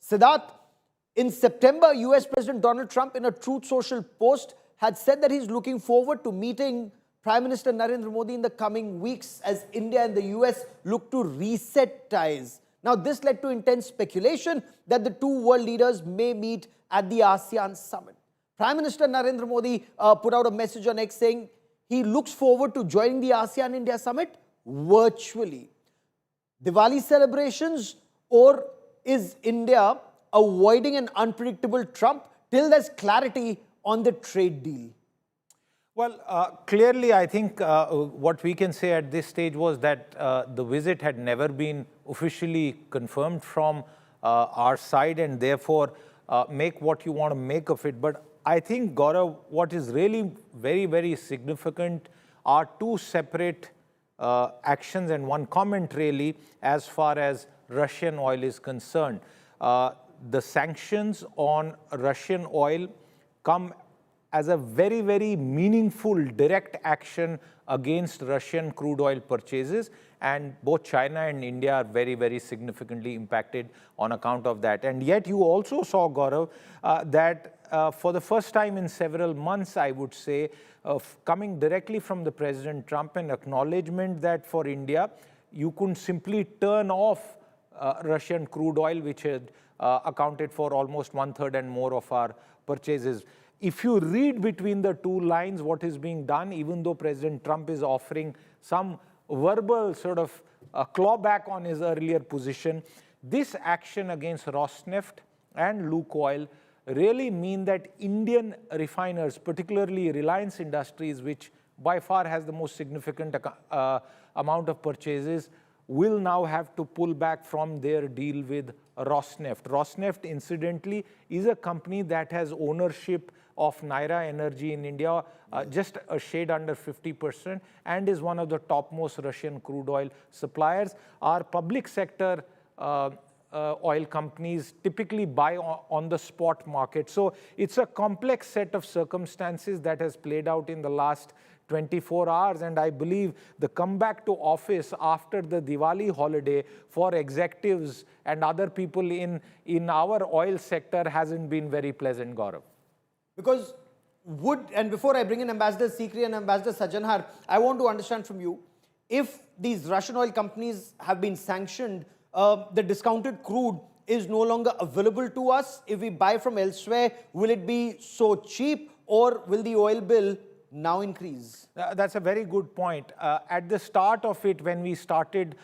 Siddharth, in September, US President Donald Trump, in a Truth Social post, had said that he's looking forward to meeting Prime Minister Narendra Modi in the coming weeks as India and the US look to reset ties. Now, this led to intense speculation that the two world leaders may meet at the ASEAN summit. Prime Minister Narendra Modi put out a message on X saying he looks forward to joining the ASEAN India summit virtually. Diwali celebrations, or is India avoiding an unpredictable Trump till there's clarity on the trade deal? Well, clearly, I think what we can say at this stage was that the visit had never been officially confirmed from our side, and therefore make what you want to make of it. But I think, Gaurav, what is really very, very significant are two separate actions and one comment really as far as Russian oil is concerned. The sanctions on Russian oil come as a very, very meaningful direct action against Russian crude oil purchases, and both China and India are very, very significantly impacted on account of that. And yet you also saw, Gaurav, that for the first time in several months, I would say, coming directly from the President Trump, an acknowledgement that for India, you couldn't simply turn off Russian crude oil, which had accounted for almost 1/3 and more of our purchases. If you read between the two lines what is being done, even though President Trump is offering some verbal sort of clawback on his earlier position, this action against Rosneft and Lukoil really mean that Indian refiners, particularly Reliance Industries, which by far has the most significant amount of purchases, will now have to pull back from their deal with Rosneft. Rosneft, incidentally, is a company that has ownership of Naira Energy in India, just a shade under 50%, and is one of the topmost Russian crude oil suppliers. Our public sector oil companies typically buy on the spot market. So it's a complex set of circumstances that has played out in the last 24 hours, and I believe the comeback to office after the Diwali holiday for executives and other people in our oil sector hasn't been very pleasant, Gaurav. Because and before I bring in Ambassador Sikri and Ambassador Sajanhar, I want to understand from you, if these Russian oil companies have been sanctioned, the discounted crude is no longer available to us. If we buy from elsewhere, will it be so cheap, or will the oil bill now increase? That's a very good point. At the start of it, when we started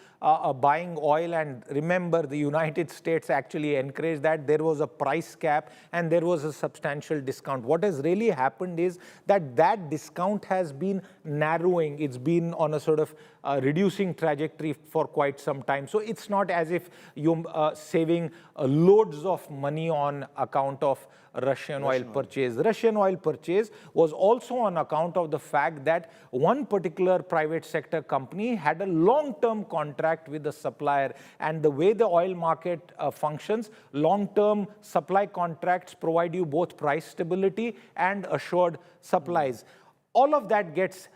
buying oil, and remember the United States actually encouraged that, there was a price cap and there was a substantial discount. What has really happened is that that discount has been narrowing. It's been on a sort of reducing trajectory for quite some time. So it's not as if you're saving loads of money on account of Russian oil purchase. Russian oil purchase was also on account of the fact that one particular private sector company had a long-term contract with the supplier, and the way the oil market functions, long-term supply contracts provide you both price stability and assured supplies. All of that gets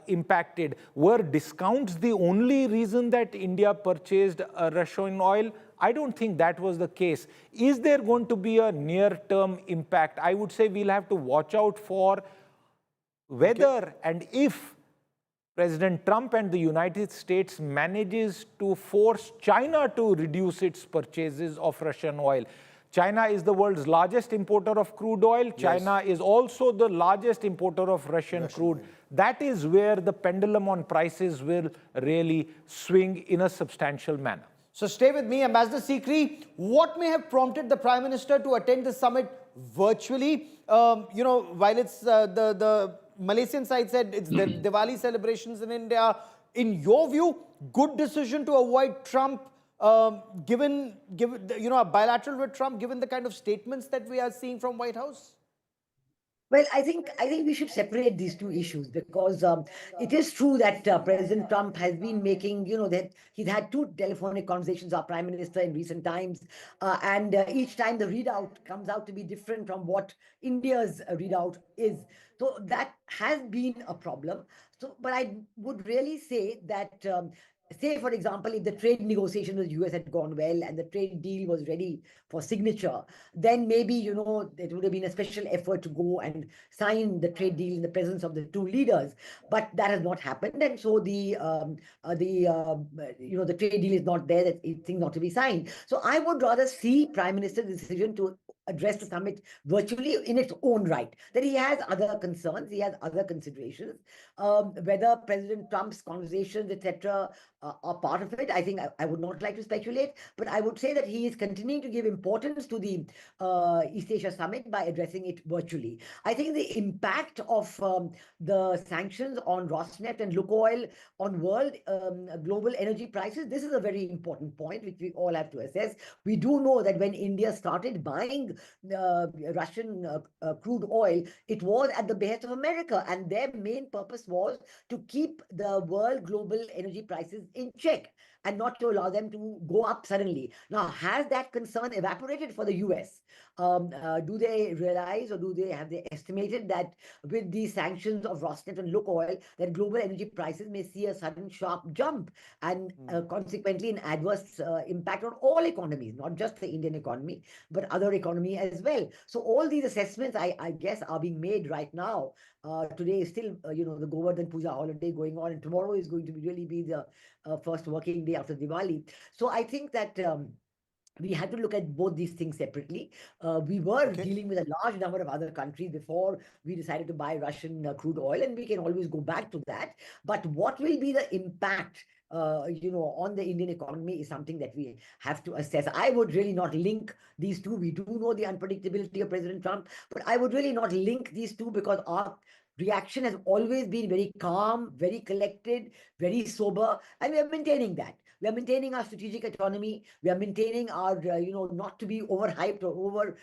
impacted. Were discounts the only reason that India purchased Russian oil? I don't think that was the case. Is there going to be a near-term impact? I would say we'll have to watch out for whether and if President Trump and the United States manages to force China to reduce its purchases of Russian oil. China is the world's largest importer of crude oil. China is also the largest importer of Russian crude. That is where the pendulum on prices will really swing in a substantial manner. So stay with me, Ambassador Sikri. What may have prompted the Prime Minister to attend the summit virtually? While it's the Malaysian side said it's the Diwali celebrations in India. In your view, good decision to avoid Trump, given a bilateral with Trump, given the kind of statements that we are seeing from White House? Well, I think we should separate these two issues, because it is true that President Trump has been making, that he's had two telephonic conversations with our Prime Minister in recent times, and each time the readout comes out to be different from what India's readout is. So that has been a problem. So, but I would really say that say, for example, if the trade negotiation with the US had gone well and the trade deal was ready for signature, then maybe, it would have been a special effort to go and sign the trade deal in the presence of the two leaders. But that has not happened. And so the trade deal is not there, that it's not to be signed. So I would rather see Prime Minister's decision to address the summit virtually in its own right, that he has other concerns, he has other considerations. Whether President Trump's conversations, etc., are part of it, I think I would not like to speculate, but I would say that he is continuing to give importance to the East Asia Summit by addressing it virtually. I think the impact of the sanctions on Rosneft and Lukoil on world global energy prices, this is a very important point which we all have to assess. We do know that when India started buying Russian crude oil, it was at the behest of America, and their main purpose was to keep the world global energy prices in check and not to allow them to go up suddenly. Now, has that concern evaporated for the US? Do they realize, or have they estimated that with the sanctions of Rosneft and Lukoil, that global energy prices may see a sudden sharp jump and consequently an adverse impact on all economies, not just the Indian economy, but other economy as well. So all these assessments, I guess, are being made right now. Today is still, the Govardhan Puja holiday going on, and tomorrow is going to really be the first working day after Diwali. So I think that we had to look at both these things separately. We were Okay. dealing with a large number of other countries before we decided to buy Russian crude oil, and we can always go back to that. But what will be the impact, on the Indian economy is something that we have to assess. I would really not link these two. We do know the unpredictability of President Trump, but I would really not link these two because our reaction has always been very calm, very collected, very sober, and we are maintaining that. We are maintaining our strategic autonomy. We are maintaining our, not to be overhyped or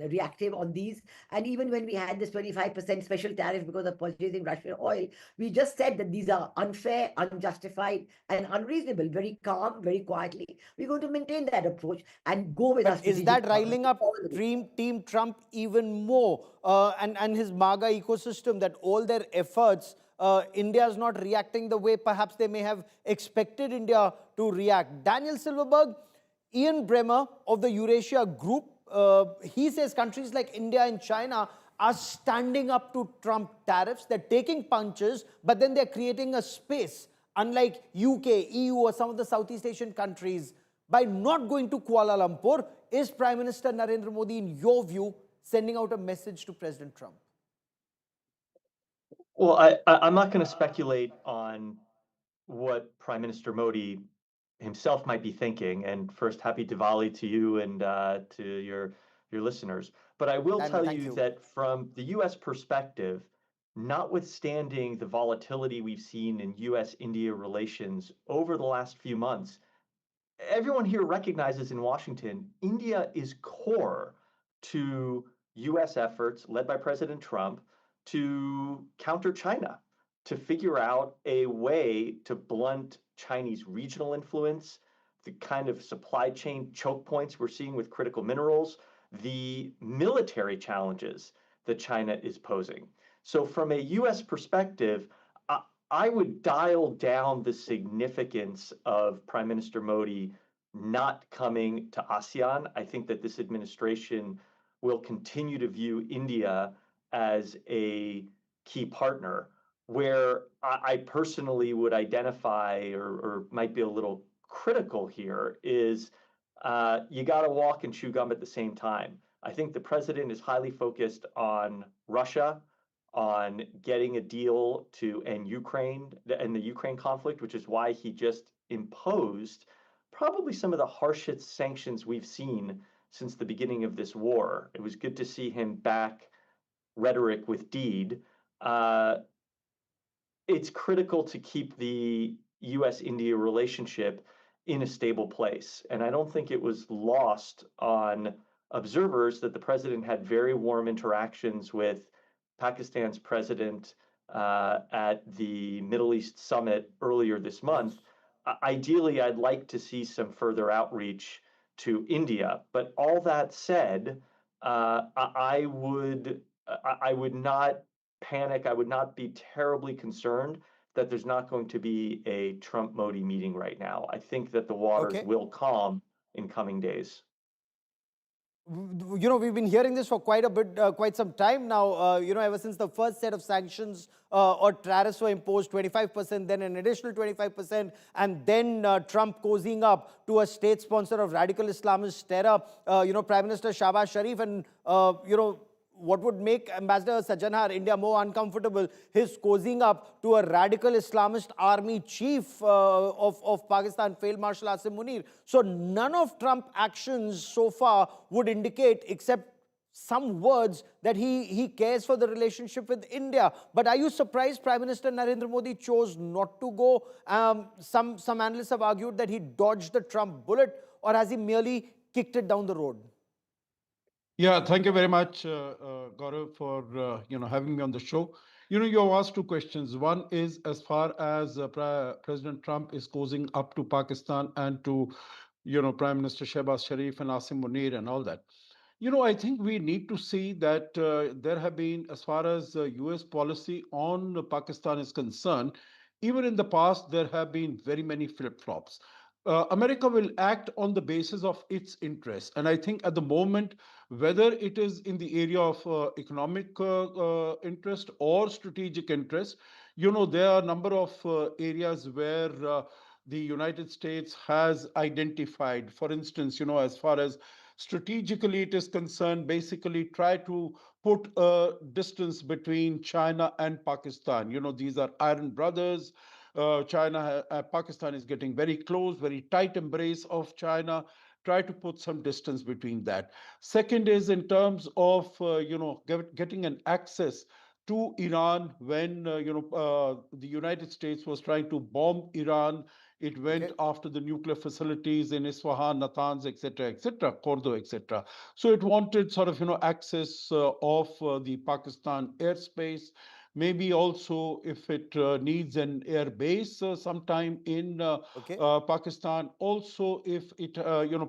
reactive on these. And even when we had this 25% special tariff because of purchasing Russian oil, we just said that these are unfair, unjustified, and unreasonable. Very calm, very quietly. We're going to maintain that approach and go with our But is strategic that autonomy riling up all the way. Team Trump even more? And his MAGA ecosystem, that all their efforts, India is not reacting the way perhaps they may have expected India to react. Daniel Silverberg, Ian Bremmer of the Eurasia Group, he says countries like India and China are standing up to Trump tariffs. They're taking punches, but then they're creating a space, unlike UK, EU, or some of the Southeast Asian countries. By not going to Kuala Lumpur, is Prime Minister Narendra Modi, in your view, sending out a message to President Trump? Well, I'm not going to speculate on what Prime Minister Modi himself might be thinking. And first, happy Diwali to you and to your listeners. But I will Daniel, tell thank you you. that from the U.S. perspective, notwithstanding the volatility we've seen in U.S.-India relations over the last few months, everyone here recognizes in Washington, India is core to US efforts led by President Trump to counter China, to figure out a way to blunt Chinese regional influence, the kind of supply chain choke points we're seeing with critical minerals, the military challenges that China is posing. So, from a US perspective, I would dial down the significance of Prime Minister Modi not coming to ASEAN. I think that this administration will continue to view India as a key partner. Where I personally would identify or might be a little critical here is you got to walk and chew gum at the same time. I think the president is highly focused on Russia, on getting a deal to end Ukraine and the Ukraine conflict, which is why he just imposed probably some of the harshest sanctions we've seen since the beginning of this war. It was good to see him back rhetoric with deed. It's critical to keep the US-India relationship in a stable place. And I don't think it was lost on observers that the president had very warm interactions with Pakistan's president at the Middle East summit earlier this month. Yes. Ideally, I'd like to see some further outreach to India. But all that said, I would not panic. I would not be terribly concerned that there's not going to be a Trump-Modi meeting right now. I think that the waters Okay. will calm in coming days. We've been hearing this for quite some time now, ever since the first set of sanctions or tariffs were imposed, 25%, then an additional 25%, and then Trump cozying up to a state sponsor of radical Islamist terror, Prime Minister Shahbaz Sharif, and, what would make Ambassador Sajjanhar, India, more uncomfortable, his cozying up to a radical Islamist army chief of Pakistan, Field Marshal Asim Munir. So none of Trump actions so far would indicate, except some words, that he cares for the relationship with India. But are you surprised Prime Minister Narendra Modi chose not to go? Some analysts have argued that he dodged the Trump bullet, or has he merely kicked it down the road? Yeah, thank you very much, Gaurav, for having me on the show. You have asked two questions. One is as far as President Trump is causing up to Pakistan and to Prime Minister Shehbaz Sharif and Asim Munir and all that. I think we need to see that there have been, as far as US policy on Pakistan is concerned, even in the past, there have been very many flip-flops. America will act on the basis of its interests. And I think at the moment, whether it is in the area of economic interest or strategic interest, there are a number of areas where the United States has identified. For instance, as far as strategically it is concerned, basically try to put a distance between China and Pakistan. These are iron brothers. Pakistan is getting very close, very tight embrace of China. Try to put some distance between that. Second is in terms of getting an access to Iran when the United States was trying to bomb Iran. It went Okay. after the nuclear facilities in Isfahan, Natanz, etc., Cordo, etc. So it wanted sort of access of the Pakistan airspace. Maybe also if it needs an air base sometime in Okay. Pakistan. Also, if it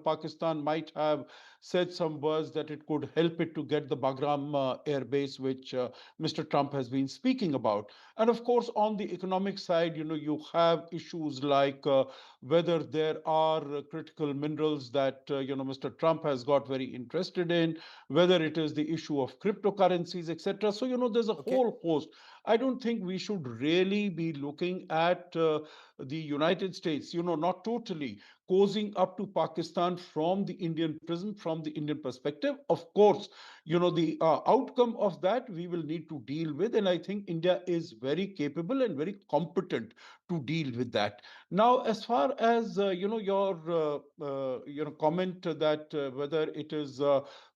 Pakistan might have said some words that it could help it to get the Bagram air base, which Mr. Trump has been speaking about. And of course, on the economic side, you have issues like whether there are critical minerals that Mr. Trump has got very interested in, whether it is the issue of cryptocurrencies, etc. So there's a Okay. whole host. I don't think we should really be looking at the United States, not totally cozying up to Pakistan from the Indian prism, from the Indian perspective. Of course, the outcome of that we will need to deal with. And I think India is very capable and very competent to deal with that. Now, as far as, your comment that whether it is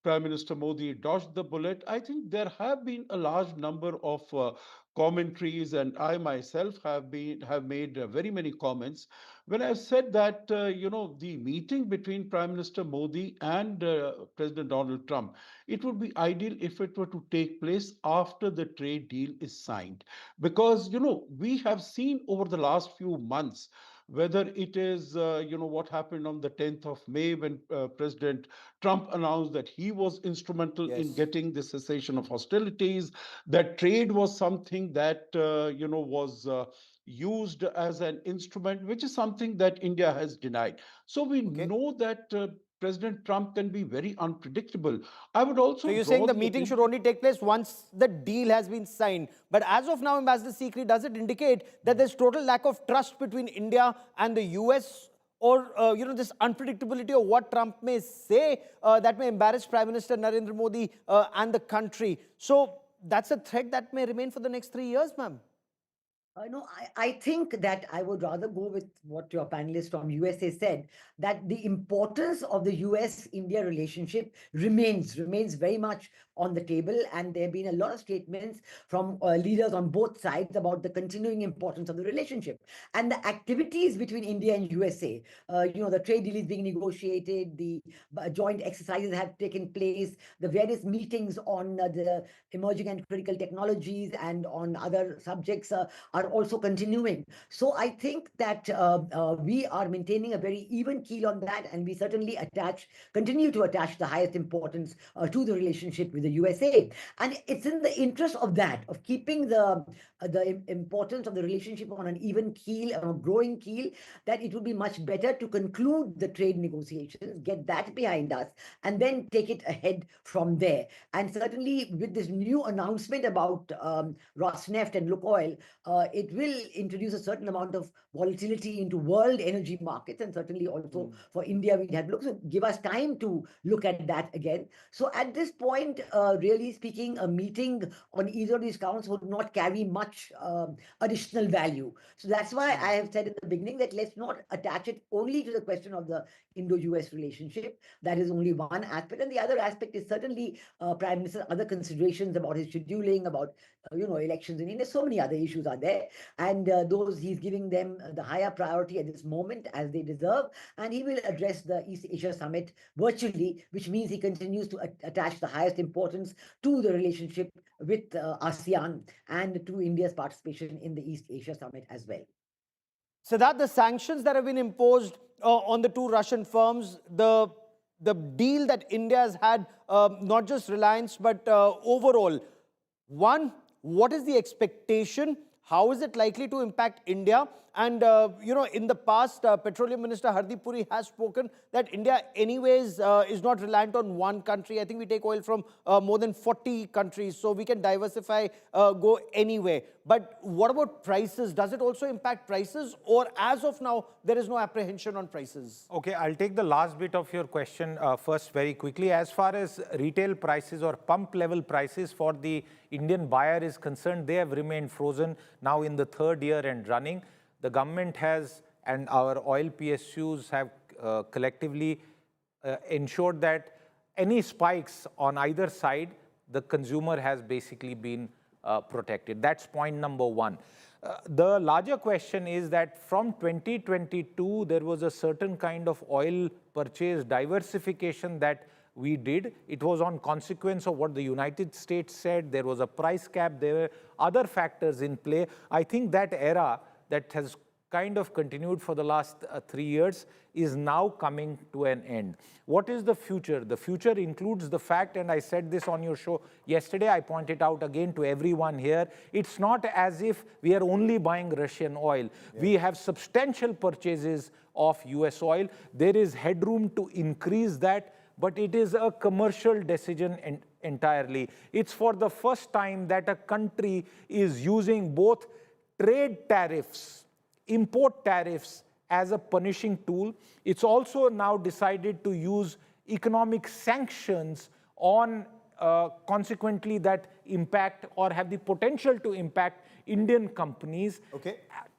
Prime Minister Modi dodged the bullet, I think there have been a large number of commentaries, and I myself have made very many comments when I've said that the meeting between Prime Minister Modi and President Donald Trump, it would be ideal if it were to take place after the trade deal is signed, because we have seen over the last few months, whether it is what happened on the 10th of May when President Trump announced that he was instrumental in Yes. getting the cessation of hostilities, that trade was something that was used as an instrument, which is something that India has denied. So we Okay. know that President Trump can be very unpredictable. I would So also you're saying draw the the meeting should attention. only take place once the deal has been signed. But as of now, Ambassador Sikri, does it indicate that there's total lack of trust between India and the US, or this unpredictability of what Trump may say that may embarrass Prime Minister Narendra Modi and the country? So that's a threat that may remain for the next 3 years, ma'am. No, I think that I would rather go with what your panelist from USA said, that the importance of the US-India relationship remains very much on the table. And there have been a lot of statements from leaders on both sides about the continuing importance of the relationship. And the activities between India and USA, the trade deal is being negotiated, the joint exercises have taken place, the various meetings on the emerging and critical technologies and on other subjects are are also continuing. So I think that we are maintaining a very even keel on that, and we certainly continue to attach the highest importance to the relationship with the USA. And it's in the interest of that, of keeping the importance of the relationship on an even keel, on a growing keel, that it would be much better to conclude the trade negotiations, get that behind us, and then take it ahead from there. And certainly with this new announcement about Rosneft and Lukoil, it will introduce a certain amount of volatility into world energy markets, and certainly also for India, we'd have to look. So give us time to look at that again. So at this point, really speaking, a meeting on either of these counts would not carry much additional value. So that's why I have said in the beginning that let's not attach it only to the question of the Indo-US relationship. That is only one aspect. And the other aspect is certainly Prime Minister's other considerations about his scheduling, about elections in India. So many other issues are there. And those he's giving them the higher priority at this moment, as they deserve. And he will address the East Asia Summit virtually, which means he continues to attach the highest importance to the relationship with ASEAN and to India's participation in the East Asia Summit as well. Siddharth, the sanctions that have been imposed on the two Russian firms, the deal that India has had, not just Reliance, but overall, one, what is the expectation? How is it likely to impact India? And, in the past, Petroleum Minister Hardeep Puri has spoken that India anyways is not reliant on one country. I think we take oil from more than 40 countries, so we can diversify, go anywhere. But what about prices? Does it also impact prices? Or as of now, there is no apprehension on prices? Okay, I'll take the last bit of your question first very quickly. As far as retail prices or pump level prices for the Indian buyer is concerned, they have remained frozen now in the third year and running. The government has, and our oil PSUs have collectively ensured that any spikes on either side, the consumer has basically been protected. That's point number one. The larger question is that from 2022, there was a certain kind of oil purchase diversification that we did. It was on consequence of what the United States said. There was a price cap. There were other factors in play. I think that era that has kind of continued for the last 3 years is now coming to an end. What is the future? The future includes the fact, and I said this on your show yesterday, I pointed out again to everyone here, it's not as if we are only buying Russian oil. Yeah. We have substantial purchases of US oil. There is headroom to increase that, but it is a commercial decision entirely. It's for the first time that a country is using both trade tariffs, import tariffs as a punishing tool. It's also now decided to use economic sanctions on consequently that impact or have the potential to impact Indian companies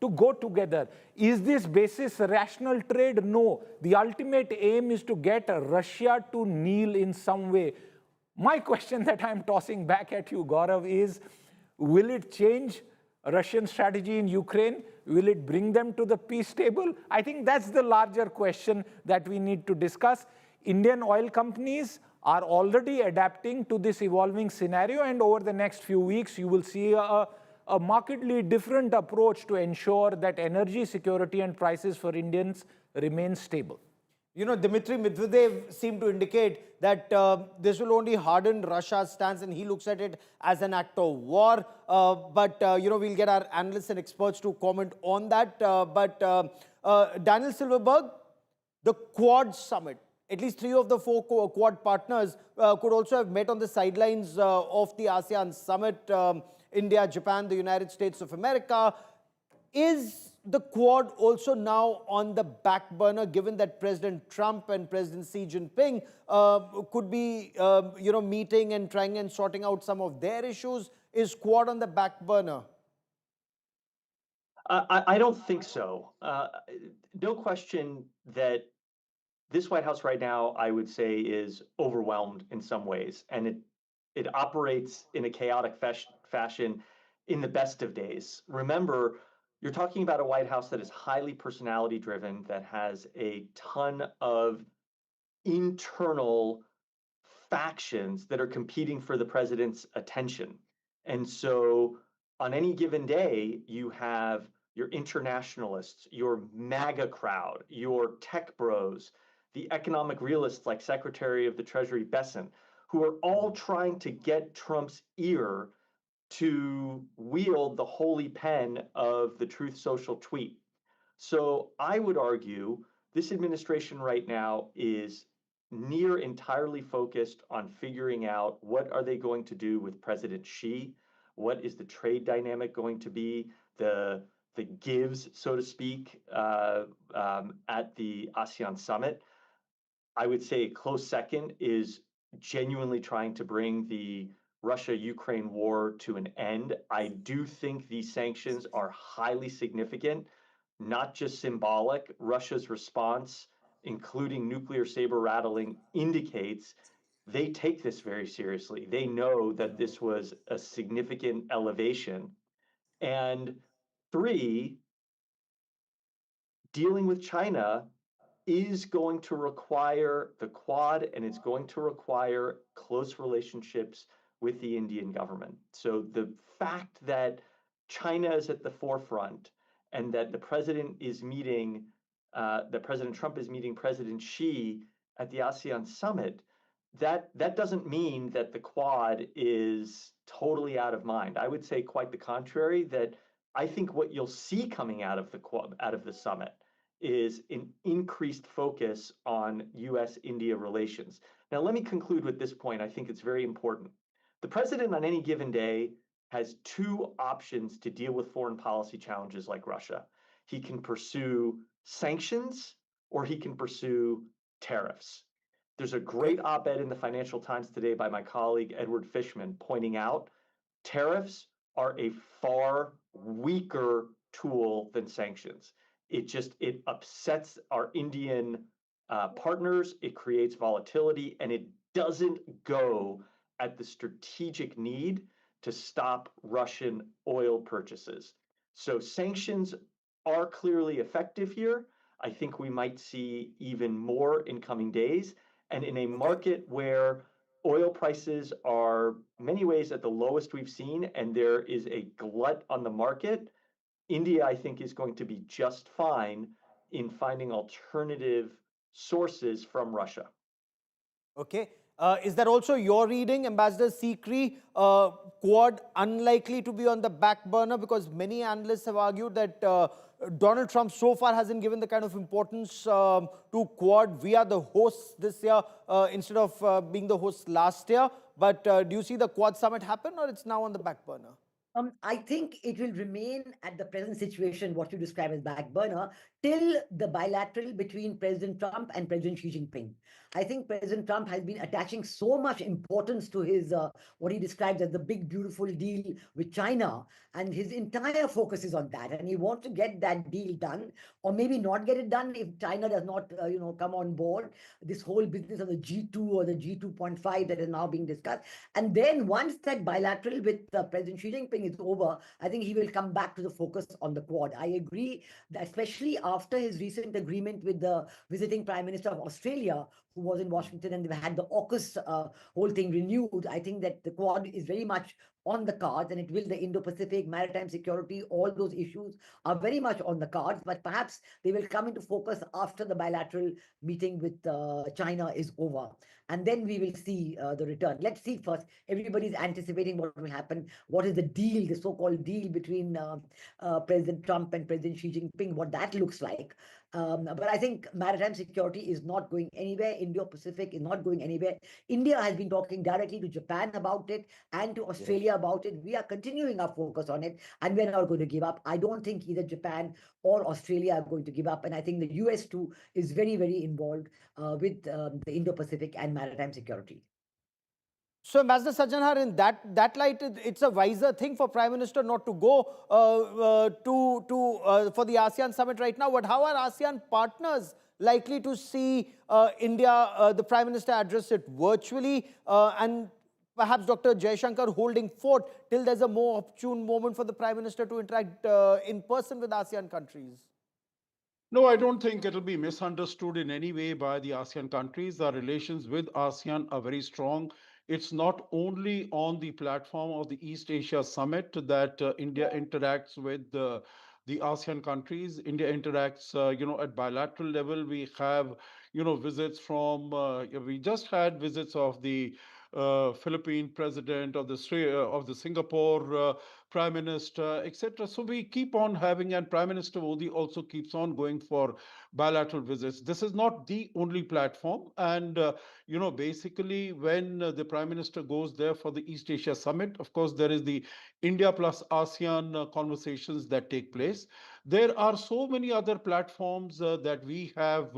to go together. Is this basis rational trade? No. The ultimate aim is to get Russia to kneel in some way. My question that I'm tossing back at you, Gaurav, is will it change Russian strategy in Ukraine? Will it bring them to the peace table? I think that's the larger question that we need to discuss. Indian oil companies are already adapting to this evolving scenario, and over the next few weeks, you will see a markedly different approach to ensure that energy security and prices for Indians remain stable. Dmitry Medvedev seemed to indicate that this will only harden Russia's stance, and he looks at it as an act of war. We'll get our analysts and experts to comment on that. Daniel Silverberg, the Quad Summit, at least 3 of the 4 Quad partners could also have met on the sidelines of the ASEAN Summit. India, Japan, the United States of America. Is the Quad also now on the back burner, given that President Trump and President Xi Jinping could be, meeting and trying and sorting out some of their issues? Is Quad on the back burner? I don't think so. No question that this White House right now, I would say, is overwhelmed in some ways, and it operates in a chaotic fashion in the best of days. Remember, you're talking about a White House that is highly personality driven, that has a ton of internal factions that are competing for the president's attention. And so on any given day, you have your internationalists, your MAGA crowd, your tech bros, the economic realists like Secretary of the Treasury Besant, who are all trying to get Trump's ear to wield the holy pen of the Truth Social tweet. So I would argue this administration right now is near entirely focused on figuring out what are they going to do with President Xi, what is the trade dynamic going to be, the gives, so to speak, at the ASEAN summit. I would say a close second is genuinely trying to bring the Russia-Ukraine war to an end. I do think these sanctions are highly significant, not just symbolic. Russia's response, including nuclear saber rattling, indicates they take this very seriously. They know that this was a significant elevation. And three, dealing with China is going to require the Quad, and it's going to require close relationships with the Indian government. So the fact that China is at the forefront and that the president is meeting, that President Trump is meeting President Xi at the ASEAN summit, that doesn't mean that the Quad is totally out of mind. I would say quite the contrary, that I think what you'll see coming out of the Quad, out of the summit, is an increased focus on US-India relations. Now, let me conclude with this point. I think it's very important. The president on any given day has two options to deal with foreign policy challenges like Russia. He can pursue sanctions or he can pursue tariffs. There's a great op-ed in the Financial Times today by my colleague Edward Fishman pointing out tariffs are a far weaker tool than sanctions. It upsets our Indian partners, it creates volatility, and it doesn't go at the strategic need to stop Russian oil purchases. So sanctions are clearly effective here. I think we might see even more in coming days. And in a market where oil prices are many ways at the lowest we've seen, and there is a glut on the market, India, I think, is going to be just fine in finding alternative sources from Russia. Okay. Is that also your reading, Ambassador Sikri? Quad unlikely to be on the back burner, because many analysts have argued that Donald Trump so far hasn't given the kind of importance to Quad. We are the hosts this year instead of being the hosts last year. But do you see the Quad summit happen, or it's now on the back burner? I think it will remain at the present situation, what you describe as back burner, till the bilateral between President Trump and President Xi Jinping. I think President Trump has been attaching so much importance to his, what he describes as the big, beautiful deal with China, and his entire focus is on that. And he wants to get that deal done, or maybe not get it done if China does not, come on board. This whole business of the G2 or the G2.5 that is now being discussed. And then once that bilateral with President Xi Jinping is over, I think he will come back to the focus on the Quad. I agree that especially after his recent agreement with the visiting Prime Minister of Australia, who was in Washington, and they've had the AUKUS whole thing renewed, I think that the Quad is very much on the cards, and it will, the Indo-Pacific, maritime security, all those issues are very much on the cards, but perhaps they will come into focus after the bilateral meeting with China is over. And then we will see the return. Let's see first. Everybody's anticipating what will happen. What is the deal, the so-called deal between President Trump and President Xi Jinping, what that looks like. But I think maritime security is not going anywhere. Indo-Pacific is not going anywhere. India has been talking directly to Japan about it and to Australia about it. We are continuing our focus on it, and we're not going to give up. I don't think either Japan or Australia are going to give up. And I think the US too is very, very involved with the Indo-Pacific and maritime security. So, Ambassador Sajjanhar, in that light, it's a wiser thing for Prime Minister not to go for the ASEAN summit right now. But how are ASEAN partners likely to see India, the Prime Minister address it virtually, and perhaps Dr. Jaishankar holding fort till there's a more opportune moment for the Prime Minister to interact in person with ASEAN countries? No, I don't think it'll be misunderstood in any way by the ASEAN countries. Our relations with ASEAN are very strong. It's not only on the platform of the East Asia Summit that India interacts with the ASEAN countries. India interacts, at bilateral level. We have, visits from. We just had visits of the Philippine president, of the Singapore prime minister, etc. So we keep on having, and Prime Minister Modi also keeps on going for bilateral visits. This is not the only platform, and basically when the Prime Minister goes there for the East Asia Summit, of course there is the India plus ASEAN conversations that take place. There are so many other platforms that we have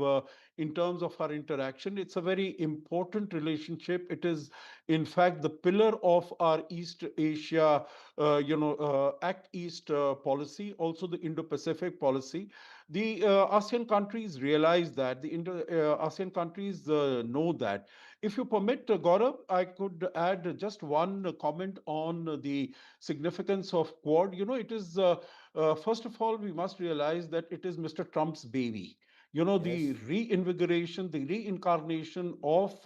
in terms of our interaction. It's a very important relationship. It is, in fact, the pillar of our East Asia, Act East policy, also the Indo-Pacific policy. The ASEAN countries realize that, the ASEAN countries know that. If you permit, Gaurav, I could add just one comment on the significance of Quad. It is, first of all, we must realize that it is Mr. Trump's baby. The Yes. reinvigoration, the reincarnation of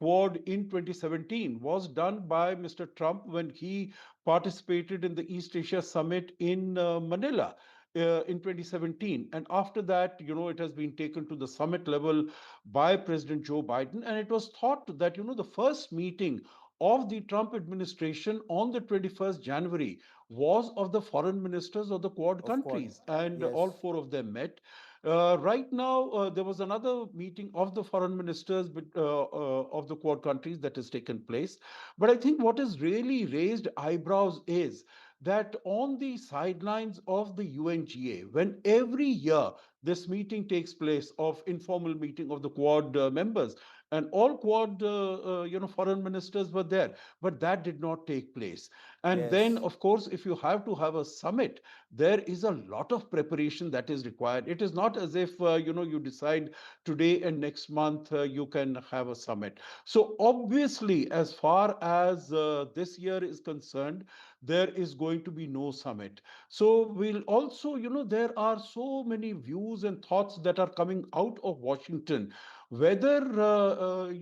Quad in 2017 was done by Mr. Trump when he participated in the East Asia Summit in Manila in 2017. And after that, it has been taken to the summit level by President Joe Biden. And it was thought that, the first meeting of the Trump administration on the 21st January was of the foreign ministers of the Quad Of course. countries, and all Yes. four of them met. Right now, there was another meeting of the foreign ministers of the Quad countries that has taken place. But I think what has really raised eyebrows is that on the sidelines of the UNGA, when every year this meeting takes place, of informal meeting of the Quad members, and all Quad foreign ministers were there, but that did not take place. And then, Yes. of course, if you have to have a summit, there is a lot of preparation that is required. It is not as if you decide today and next month you can have a summit. So obviously, as far as this year is concerned, there is going to be no summit. So we'll also, there are so many views and thoughts that are coming out of Washington, whether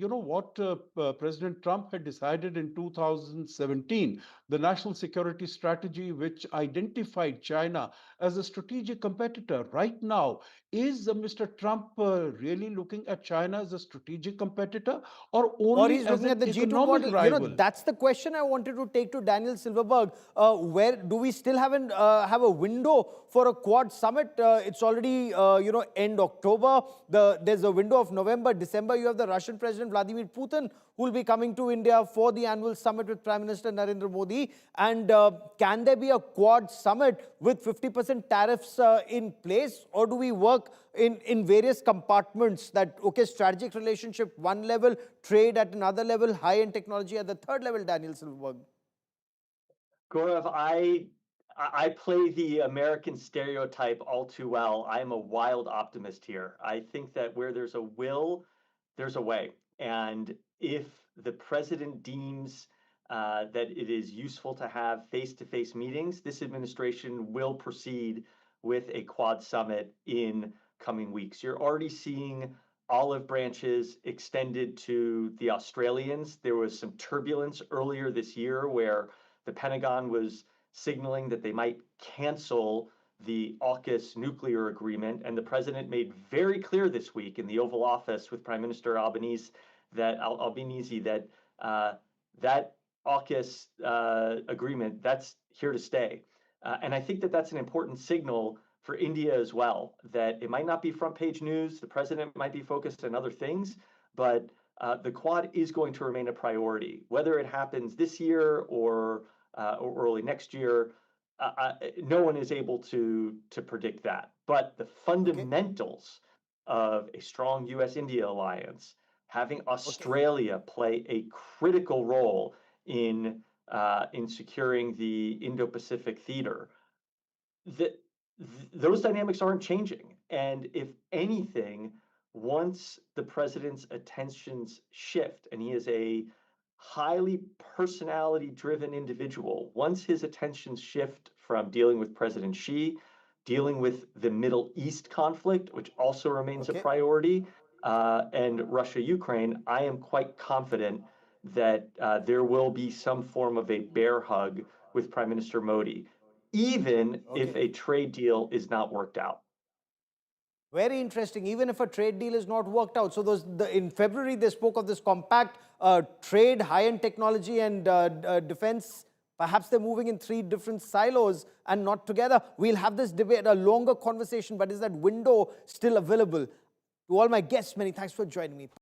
what President Trump had decided in 2017, the national security strategy, which identified China as a strategic competitor. Right now, is Mr. Trump really looking at China as a strategic competitor, or Or only he's as looking an at the G2 economic model. rival? That's the question I wanted to take to Daniel Silverberg. Where do we still have a window for a Quad summit? It's already, end October. There's a window of November, December. You have the Russian President Vladimir Putin, who will be coming to India for the annual summit with Prime Minister Narendra Modi. And can there be a Quad summit with 50% tariffs in place? Or do we work in various compartments that, okay, strategic relationship, one level, trade at another level, high-end technology at the third level, Daniel Silverberg? Gaurav, I play the American stereotype all too well. I am a wild optimist here. I think that where there's a will, there's a way. And if the president deems that it is useful to have face-to-face meetings, this administration will proceed with a Quad summit in coming weeks. You're already seeing olive branches extended to the Australians. There was some turbulence earlier this year where the Pentagon was signaling that they might cancel the AUKUS nuclear agreement. And the president made very clear this week in the Oval Office with Prime Minister Albanese that that AUKUS agreement, that's here to stay. And I think that that's an important signal for India as well, that it might not be front page news. The president might be focused on other things, but the Quad is going to remain a priority, whether it happens this year or early next year. No one is able to predict that. But the Okay. fundamentals of a strong U.S.-India alliance, having Okay. Australia play a critical role in securing the Indo-Pacific theater, that those dynamics aren't changing. And if anything, once the president's attentions shift, and he is a highly personality driven individual, once his attentions shift from dealing with President Xi, dealing with the Middle East conflict, which also remains a Okay. priority, and Russia Ukraine, I am quite confident that there will be some form of a bear hug with Prime Minister Modi, even if a trade deal is not worked out. Very interesting, even if a trade deal is not worked out. So in February, they spoke of this compact trade, high-end technology and defense. Perhaps they're moving in 3 different silos and not together. We'll have this debate, a longer conversation, but is that window still available? To all my guests, many thanks for joining me.